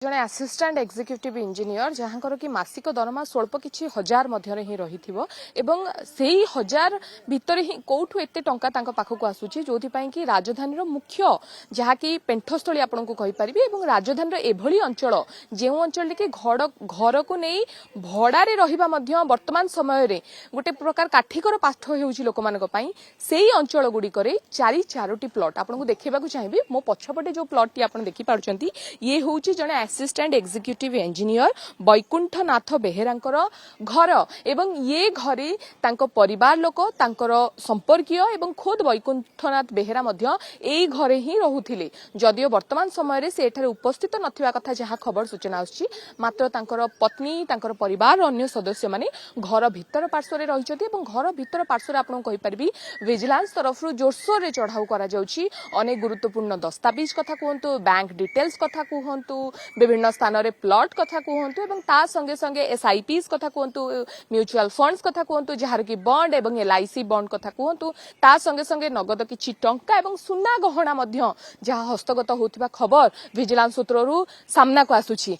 जड़े assistant executive engineer जहाँकर कि मासिक दरमा स्वल्प किछि हजार मध्य ही रही से हजार भितर ही कौठु एते टंका तांको पाखक आसुची जोथिपाई कि राजधानी मुख्य जहाँकि पेंठस्थली आपन को कहि परिबे एवं राजधानी एभली अंचल जे अंचल के घर को नहीं भड़ारे रहिबा मध्य वर्तमान समय रे गोटे प्रकार काठिकर पाठ हेउची लोक मानक पई सेही अंचल गुड़िकरे चारोटी प्लॉट आपन को देखिबा को चाहिबे मो पछपटे जो प्लॉट टी आपन देखि पारुचंती ये होउची जने असिस्टेंट एक्जिक्यूटिव इंजीनियर वैकुंठनाथ बेहेरांकर घर एवं ये घरे तांको परिवार लोक तांकर संपर्कीय एवं खुद वैकुंठनाथ बेहेरा मध्य एई घरे ही रहुथिले जदियो वर्तमान समय रे से एठारे उपस्थित नथिबा कथा जहा खबर सूचना आछि मात्र तांकर पत्नी तांकर परिवार अन्य सदस्य माने घर भितर पार्श्व रे रहिचथि एवं घर भितर पार्श्व रे आपन कहि परबी विजिलेंस तरफ रु जोरसोर रे चढ़ाऊ करा जाउछि अनेक गुरुत्वपूर्ण दस्तावेज कथा कहंतु बैंक डिटेल्स कथा कहंतु विभिन्न स्थान रे प्लॉट कथा कहंतु एवं ता संगे संगे एसआईपीस कथा कहंतु म्यूचुअल फंड्स कथा कहंतु जहार की बॉन्ड एवं एलआईसी बॉन्ड कथा कहंतु ता संगे संगे नगद किछि टंका एवं सुना गहना मध्य जहा हस्तगत होतिबा खबर विजिलेंस सूत्ररु सामना को आसुछि।